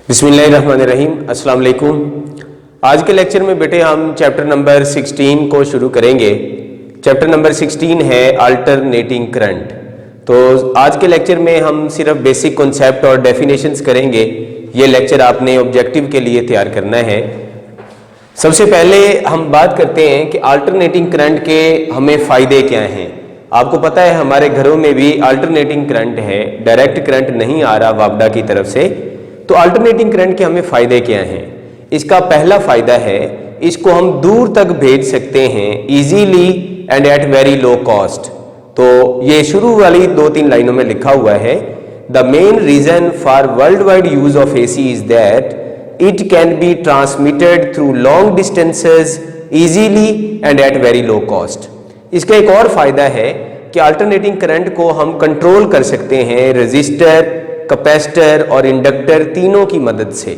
बिस्मिल्लाहिर्रहमानिर्रहीम, अस्सलाम वालेकुम। आज के लेक्चर में बेटे हम चैप्टर नंबर 16 को शुरू करेंगे। चैप्टर नंबर 16 है अल्टरनेटिंग करंट। तो आज के लेक्चर में हम सिर्फ बेसिक कॉन्सेप्ट और डेफिनेशंस करेंगे। ये लेक्चर आपने ऑब्जेक्टिव के लिए तैयार करना है। सबसे पहले हम बात करते हैं कि अल्टरनेटिंग करंट के हमें फ़ायदे क्या हैं। आपको पता है हमारे घरों में भी अल्टरनेटिंग करंट है, डायरेक्ट करंट नहीं आ रहा वापडा की तरफ से। तो अल्टरनेटिंग करंट के हमें फ़ायदे क्या हैं? इसका पहला फ़ायदा है इसको हम दूर तक भेज सकते हैं easily and at very low cost. तो ये शुरू वाली 2-3 लाइनों में लिखा हुआ है, the main reason for world wide use of AC is that it can be transmitted through long distances easily and at very low cost. इसका एक और फ़ायदा है कि अल्टरनेटिंग करंट को हम कंट्रोल कर सकते हैं रजिस्टर, कैपेसिटर और इंडक्टर तीनों की मदद से।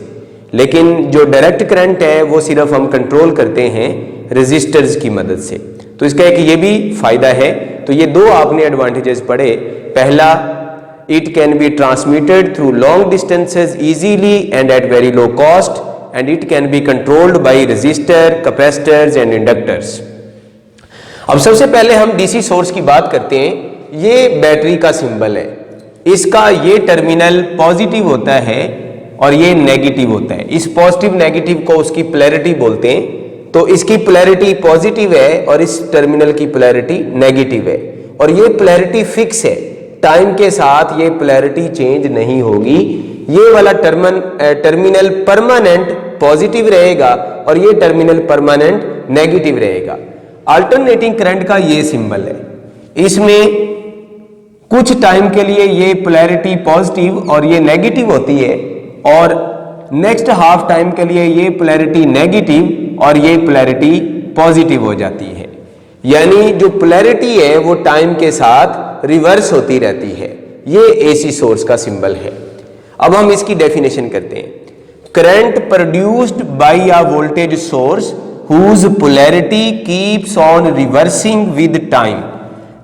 लेकिन जो डायरेक्ट करंट है वो सिर्फ हम कंट्रोल करते हैं रजिस्टर्स की मदद से। तो इसका एक ये भी फायदा है। तो ये दो आपने एडवांटेजेस पढ़े। पहला, it can be transmitted through long distances easily and at very low cost and it can be controlled by resistor, capacitors and inductors. अब सबसे पहले हम DC सोर्स की बात करते हैं। ये बैटरी का सिंबल है, इसका ये टर्मिनल पॉजिटिव होता है और ये नेगेटिव होता है। इस पॉजिटिव नेगेटिव को उसकी पोलैरिटी बोलते हैं। तो इसकी पोलैरिटी पॉजिटिव है और इस टर्मिनल की पोलैरिटी नेगेटिव है और ये पोलैरिटी फिक्स है। टाइम के साथ ये पोलैरिटी चेंज नहीं होगी। ये वाला टर्मिनल परमानेंट पॉजिटिव रहेगा और ये टर्मिनल परमानेंट नेगेटिव रहेगा। अल्टरनेटिंग करंट का ये सिंबल है। इसमें कुछ टाइम के लिए ये पोलैरिटी पॉजिटिव और ये नेगेटिव होती है और नेक्स्ट हाफ टाइम के लिए ये पोलैरिटी नेगेटिव और ये पोलैरिटी पॉजिटिव हो जाती है। यानी जो पोलैरिटी है वो टाइम के साथ रिवर्स होती रहती है। ये AC सोर्स का सिंबल है। अब हम इसकी डेफिनेशन करते हैं। Current produced by a voltage source whose polarity keeps on reversing with time.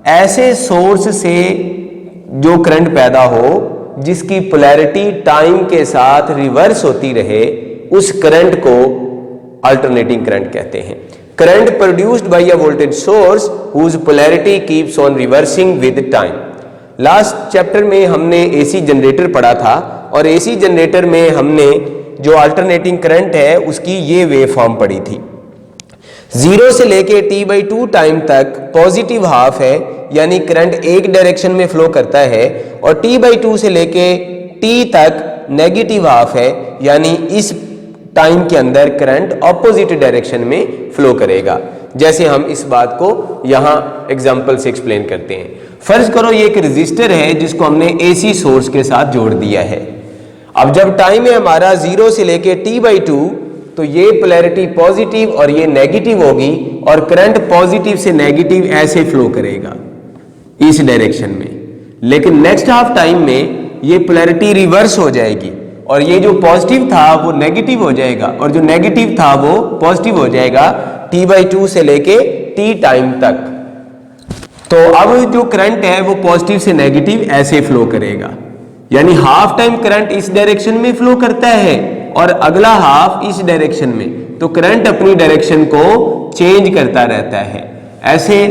ऐसे सोर्स से जो करंट पैदा हो जिसकी पोलैरिटी टाइम के साथ रिवर्स होती रहे, उस करंट को अल्टरनेटिंग करंट कहते हैं। Current produced by a voltage source whose polarity keeps on reversing with time. Last chapter में हमने AC जनरेटर पढ़ा था और AC जनरेटर में हमने जो अल्टरनेटिंग करंट है उसकी ये वेव फॉर्म पढ़ी थी। 0 से लेके T/2 टाइम तक पॉजिटिव हाफ है, यानी करंट एक डायरेक्शन में फ्लो करता है और T/2 से लेके T तक नेगेटिव हाफ है, यानी इस टाइम के अंदर करंट ऑपोजिट डायरेक्शन में फ्लो करेगा। जैसे हम इस बात को यहाँ एग्जांपल से एक्सप्लेन करते हैं। फर्ज करो ये एक रजिस्टर है जिसको हमने AC सोर्स के साथ जोड़ दिया है। अब जब टाइम है हमारा 0 से लेके T/2 तो ये पोलैरिटी पॉजिटिव और ये नेगेटिव होगी और करंट पॉजिटिव से नेगेटिव ऐसे फ्लो करेगा इस डायरेक्शन में। लेकिन नेक्स्ट हाफ टाइम में ये पोलैरिटी रिवर्स हो जाएगी और ये जो पॉजिटिव था वो नेगेटिव हो जाएगा और जो नेगेटिव था वो पॉजिटिव हो जाएगा T/2 से लेके T टाइम तक। तो अब जो करंट है वो पॉजिटिव से नेगेटिव ऐसे फ्लो करेगा, यानी हाफ टाइम करंट इस डायरेक्शन में फ्लो करता है और अगला हाफ इस डायरेक्शन में। तो करंट अपनी डायरेक्शन को चेंज करता रहता है। ऐसे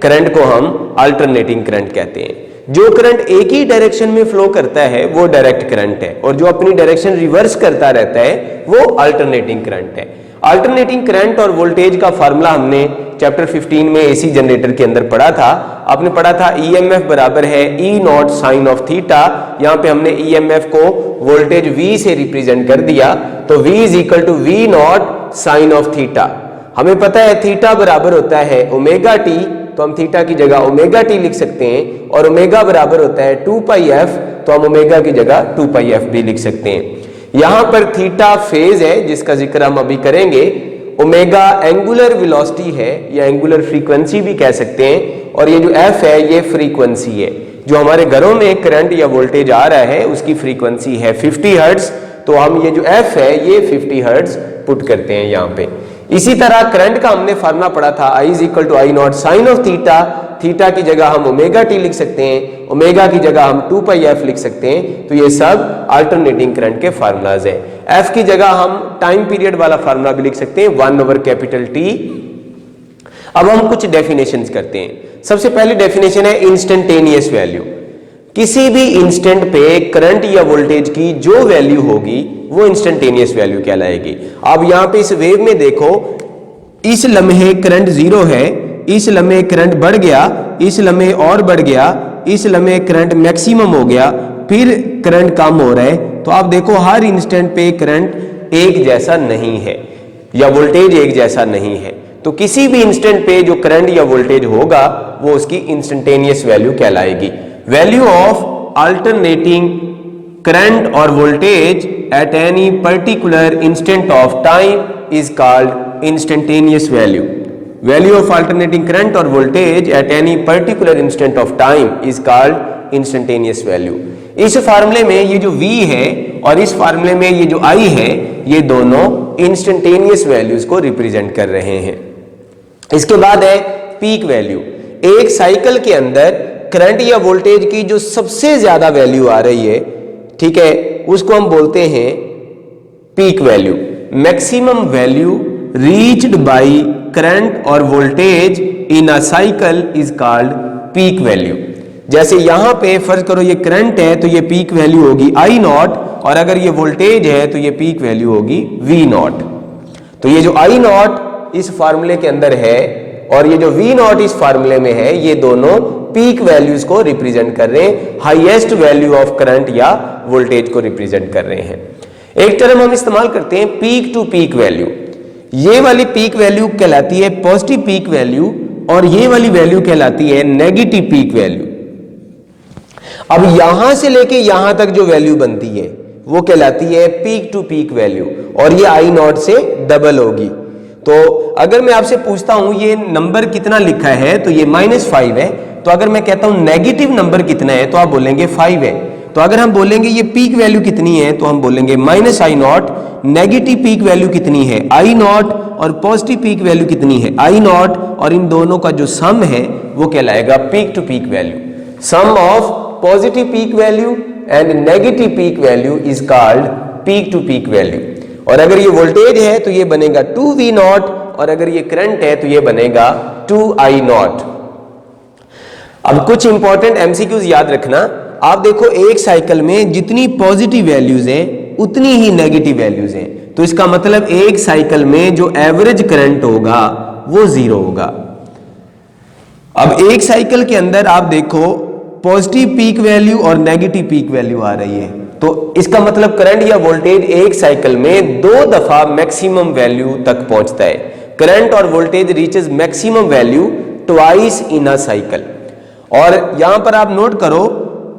करंट को हम अल्टरनेटिंग करंट कहते हैं। जो करंट एक ही डायरेक्शन में फ्लो करता है वो डायरेक्ट करंट है और जो अपनी डायरेक्शन रिवर्स करता रहता है वो अल्टरनेटिंग करंट है। अल्टरनेटिंग करंट और वोल्टेज का फार्मूला हमने चैप्टर 15 में AC जनरेटर के अंदर पढ़ा था। आपने पढ़ा था EMF बराबर है E0 साइन ऑफ थीटा। यहाँ पे हमने EMF को वोल्टेज V से रिप्रेजेंट कर दिया। तो V is equal to V0 sine of theta. हमें पता है थीटा बराबर होता है ओमेगा टी, तो हम थीटा की जगह ओमेगा टी लिख सकते हैं और ओमेगा बराबर होता है 2πf, तो हम ओमेगा की जगह 2πf भी लिख सकते हैं। यहाँ पर थीटा फेज है जिसका जिक्र हम अभी करेंगे। ओमेगा एंगुलर वेलोसिटी है या एंगुलर फ्रीक्वेंसी भी कह सकते हैं और ये जो f है ये फ्रीक्वेंसी है। जो हमारे घरों में करंट या वोल्टेज आ रहा है उसकी फ्रीक्वेंसी है 50 हर्ट्ज। तो हम ये जो f है ये 50 हर्ट्ज पुट करते हैं यहाँ पे। इसी तरह करंट का हमने फार्मूला पढ़ा था I is equal to I0 sine of theta theta की जगह हम ओमेगा टी लिख सकते हैं, ओमेगा की जगह हम 2 पाई एफ लिख सकते हैं। तो ये सब अल्टरनेटिंग करंट के फार्मूलाज हैं। एफ की जगह हम टाइम पीरियड वाला फार्मूला भी लिख सकते हैं 1/T। अब हम कुछ डेफिनेशंस करते हैं। सबसे पहली डेफिनेशन है इंस्टेंटेनियस वैल्यू। किसी भी इंस्टेंट पे करंट या वोल्टेज की जो वैल्यू होगी वो इंस्टेंटेनियस वैल्यू कहलाएगी। अब यहां पे इस वेव में देखो, इस लम्हे करंट 0 है, इस लम्हे करंट बढ़ गया, इस लम्हे और बढ़ गया, इस लम्हे करंट मैक्सिमम हो गया, फिर करंट कम हो रहा है। तो आप देखो हर इंस्टेंट पे करंट एक जैसा नहीं है या वोल्टेज एक जैसा नहीं है। तो किसी भी इंस्टेंट पे जो करंट या वोल्टेज होगा वो उसकी इंस्टेंटेनियस वैल्यू कहलाएगी। वैल्यू ऑफ अल्टरनेटिंग करंट और voltage at any particular instant of time is called instantaneous value. Value of alternating current और voltage at any particular instant of time is called instantaneous value. इस फार्मूले में ये जो V है और इस फार्मूले में ये जो I है, ये दोनों इंस्टेंटेनियस वैल्यूज को रिप्रेजेंट कर रहे हैं। इसके बाद है पीक वैल्यू। एक साइकिल के अंदर करंट या वोल्टेज की जो सबसे ज्यादा वैल्यू आ रही है, ठीक है, उसको हम बोलते हैं peak value. Maximum value reached by current और voltage in a cycle is called peak value. जैसे यहां पे फर्ज करो ये करंट है तो ये पीक वैल्यू होगी I नॉट, और अगर ये वोल्टेज है तो ये पीक वैल्यू होगी V नॉट। तो ये जो I नॉट इस फार्मूले के अंदर है और ये जो V नॉट इस फार्मूले में है, ये दोनों पीक वैल्यूज को रिप्रेजेंट कर रहे हैं, हाईएस्ट वैल्यू ऑफ करंट या वोल्टेज को रिप्रेजेंट कर रहे हैं। एक टर्म हम इस्तेमाल करते हैं पीक टू पीक वैल्यू। ये वाली पीक वैल्यू कहलाती है पॉजिटिव पीक वैल्यू और ये वाली वैल्यू कहलाती है नेगेटिव पीक वैल्यू। अब यहां से लेके यहां तक जो वैल्यू बनती है वो कहलाती है पीक टू पीक वैल्यू और ये I नॉट से डबल होगी। तो अगर मैं आपसे पूछता हूं ये नंबर कितना लिखा है तो ये -5 है। तो अगर मैं कहता हूं नेगेटिव नंबर कितना है तो आप बोलेंगे 5 है। तो अगर हम बोलेंगे ये पीक वैल्यू कितनी है तो हम बोलेंगे -I not. Negative peak value कितनी है I नॉट और पॉजिटिव पीक वैल्यू कितनी है I नॉट, और इन दोनों का जो सम है वो कहलाएगा peak to peak value. Sum of positive peak value and negative peak value is called peak to peak value. और अगर ये वोल्टेज है तो ये बनेगा 2V नॉट और अगर ये करंट है तो ये बनेगा 2I नॉट। अब कुछ इंपॉर्टेंट MCQs याद रखना। आप देखो एक साइकिल में जितनी पॉजिटिव वैल्यूज हैं उतनी ही नेगेटिव वैल्यूज हैं। तो इसका मतलब एक साइकिल में जो एवरेज करंट होगा वो 0 होगा। अब एक साइकिल के अंदर आप देखो पॉजिटिव पीक वैल्यू और नेगेटिव पीक वैल्यू आ रही है, तो इसका मतलब करंट या वोल्टेज एक साइकिल में 2 दफा मैक्सिमम वैल्यू तक पहुंचता है। करंट और voltage reaches maximum value twice in a cycle. और यहां पर आप नोट करो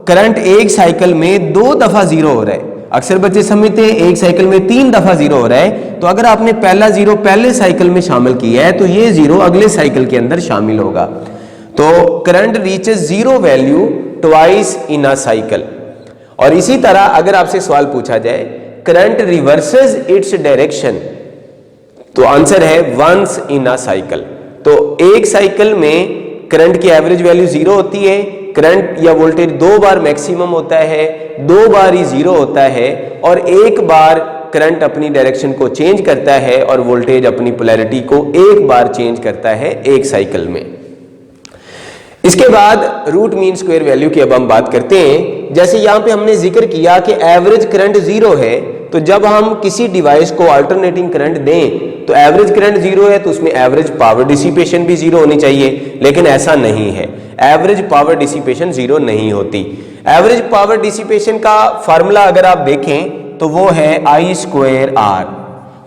करंट एक साइकिल में 2 दफा 0 हो रहा है। अक्सर बच्चे समझते हैं एक साइकिल में 3 दफा 0 हो रहा है। तो अगर आपने पहला 0 पहले साइकिल में शामिल किया है तो ये 0 अगले साइकिल के अंदर शामिल होगा। तो current reaches 0 value twice in a cycle. और इसी तरह अगर आपसे सवाल पूछा जाए करंट रिवर्सेस इट्स डायरेक्शन, तो आंसर है वंस इन अ साइकिल। तो एक साइकिल में करंट की एवरेज वैल्यू 0 होती है, करंट या वोल्टेज 2 बार मैक्सिमम होता है, 2 बार ही 0 होता है, और एक बार करंट अपनी डायरेक्शन को चेंज करता है और वोल्टेज अपनी पोलैरिटी को एक बार चेंज करता है एक साइकिल में। इसके बाद रूट मीन स्क्वायर वैल्यू की अब हम बात करते हैं। जैसे यहां पे हमने जिक्र किया कि एवरेज करंट 0 है, तो जब हम किसी डिवाइस को अल्टरनेटिंग करंट दें तो एवरेज करंट 0 है तो उसमें एवरेज पावर डिसिपेशन भी 0 होनी चाहिए, लेकिन ऐसा नहीं है। एवरेज पावर डिसिपेशन 0 नहीं होती। एवरेज पावर डिसिपेशन का फार्मूला अगर आप देखें तो वो है I²R।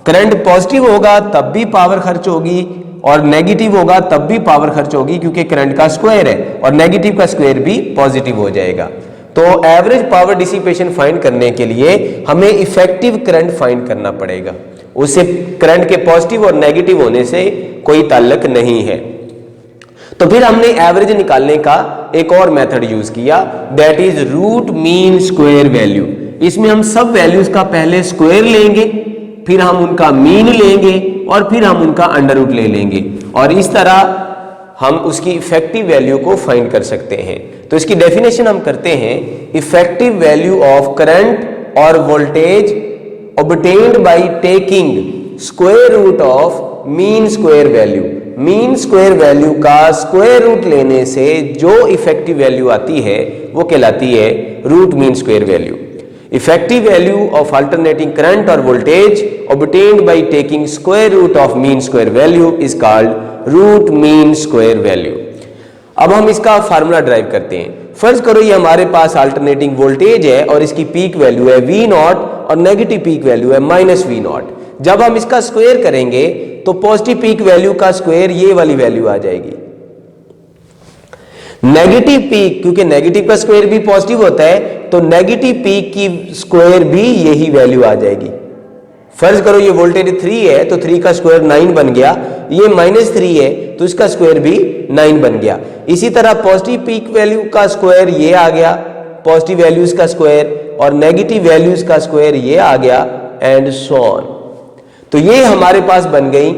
करंट पॉजिटिव होगा तब भी पावर खर्च होगी और नेगेटिव होगा तब भी पावर खर्च होगी, क्योंकि करंट का स्क्वायर है और नेगेटिव का स्क्वायर भी पॉजिटिव हो जाएगा। तो एवरेज पावर डिसिपेशन फाइंड करने के लिए हमें इफेक्टिव करंट फाइंड करना पड़ेगा। उससे करंट के पॉजिटिव और नेगेटिव होने से कोई ताल्लुक नहीं है। तो फिर हमने एवरेज निकालने का एक और मेथड यूज किया, that is root mean square value. इसमें हम सब वैल्यूज का पहले स्क्वायर लेंगे, फिर हम उनका मीन लेंगे और फिर हम उनका अंडर रूट ले लेंगे, और इस तरह हम उसकी इफेक्टिव वैल्यू को फाइंड कर सकते हैं। तो इसकी डेफिनेशन हम करते हैं, इफेक्टिव वैल्यू ऑफ करंट और voltage obtained by taking square root of mean square value. Mean square value का स्क्वायर रूट लेने से जो इफेक्टिव वैल्यू आती है वो कहलाती है root mean square value. Effective value of alternating current और voltage obtained by taking square root of mean square value is called root mean square value. अब हम इसका फार्मूला ड्राइव करते हैं। फर्ज करो ये हमारे पास अल्टरनेटिंग वोल्टेज है और इसकी पीक वैल्यू है V0 और नेगेटिव पीक वैल्यू है -V0। जब हम इसका स्क्वायर करेंगे तो पॉजिटिव पीक वैल्यू का स्क्वायर ये वाली वैल्यू आ जाएगी। नेगेटिव पीक, क्योंकि नेगेटिव का स्क्वायर भी पॉजिटिव होता है, तो नेगेटिव पीक की स्क्वायर भी यही वैल्यू आ जाएगी। फर्ज करो ये वोल्टेज 3 है तो 3 का स्क्वायर 9 बन गया, ये -3 है तो इसका स्क्वायर भी 9 बन गया। इसी तरह पॉजिटिव पीक वैल्यू का स्क्वायर ये आ गया, पॉजिटिव वैल्यूज का स्क्वायर, और नेगेटिव वैल्यूज का स्क्वायर ये आ गया, एंड सो ऑन। तो ये हमारे पास बन गई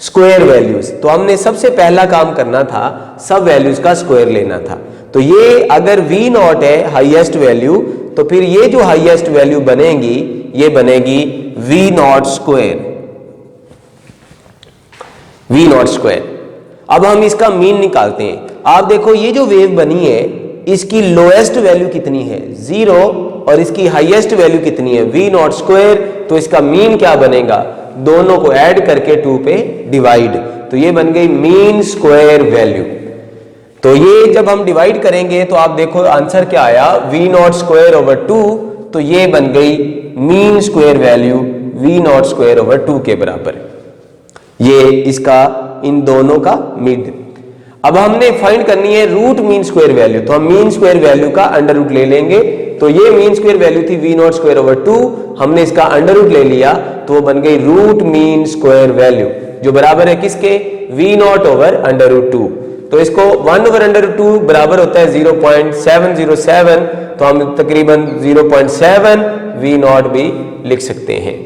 स्क्वायर वैल्यूज। तो हमने सबसे पहला काम करना था, सब वैल्यूज का स्क्वायर लेना था। तो ये अगर V0 है हाईएस्ट वैल्यू, तो फिर ये जो हाईएस्ट वैल्यू बनेगी ये बनेगी V0 स्क्वायर, V0 स्क्वायर। अब हम इसका मीन निकालते हैं। आप देखो ये जो वेव बनी है इसकी लोएस्ट वैल्यू कितनी है 0 और इसकी हाईएस्ट वैल्यू कितनी है V0 स्क्वायर। तो इसका मीन क्या बनेगा, दोनों को ऐड करके 2 पे डिवाइड, तो ये बन गई मीन स्क्वायर वैल्यू। तो ये जब हम डिवाइड करेंगे तो आप देखो आंसर क्या आया, V0 स्क्वायर ओवर 2। तो ये बन गई mean square value V0 square over 2 के बराबर। ये इसका इन दोनों का मिड। अब हमने फाइंड करनी है रूट मीन स्क्वायर वैल्यू, तो हम मीन स्क्वायर वैल्यू का अंडर रूट ले लेंगे। तो ये मीन स्क्वायर वैल्यू थी V0 स्क्वायर ओवर 2, हमने इसका अंडर रूट ले लिया तो वो बन गई रूट मीन स्क्वायर वैल्यू, जो बराबर है किसके, V0 ओवर अंडर रूट 2। तो इसको 1 ओवर अंडर रूट 2 बराबर होता है 0.707, तो हम तकरीबन 0.7 V0 भी लिख सकते हैं।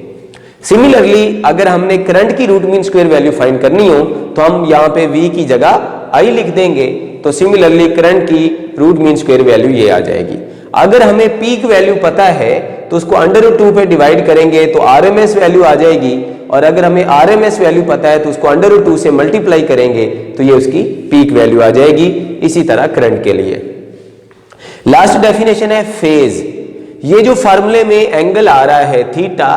सिमिलरली अगर हमने करंट की root mean square value find करनी हो तो हम यहाँ पे V की जगह I लिख देंगे। तो सिमिलरली करंट की रूट मीन स्क्वायर वैल्यू ये आ जाएगी। अगर हमें पीक वैल्यू पता है तो उसको अंडर रूट 2 पे डिवाइड करेंगे तो RMS वैल्यू आ जाएगी, और अगर हमें RMS वैल्यू पता है तो उसको अंडर रूट 2 से मल्टीप्लाई करेंगे तो ये उसकी पीक वैल्यू आ जाएगी। इसी तरह करंट के लिए लास्ट डेफिनेशन है फेज। ये जो फार्मूले में एंगल आ रहा है थीटा,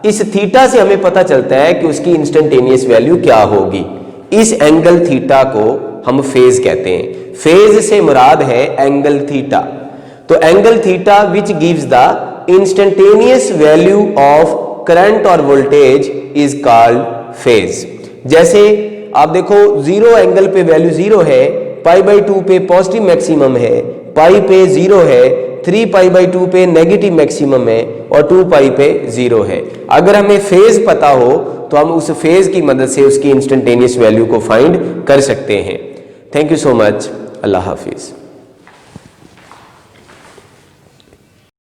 इस थीटा से हमें पता चलता है कि उसकी इंस्टेंटेनियस वैल्यू क्या होगी। इस एंगल थीटा को हम फेज कहते हैं। फेज से मुराद है एंगल थीटा। तो angle theta which gives the instantaneous value of current और वोल्टेज इज कॉल्ड फेज। जैसे आप देखो 0 एंगल पे वैल्यू 0 है, π/2 पे पॉजिटिव मैक्सिमम है, पाई पे 0 है, 3π/2 पे नेगेटिव मैक्सिमम है, और 2π पे 0 है। अगर हमें फेज पता हो तो हम उस फेज की मदद से उसकी इंस्टेंटेनियस वैल्यू को फाइंड कर सकते हैं। Thank you so much. Allah Hafiz.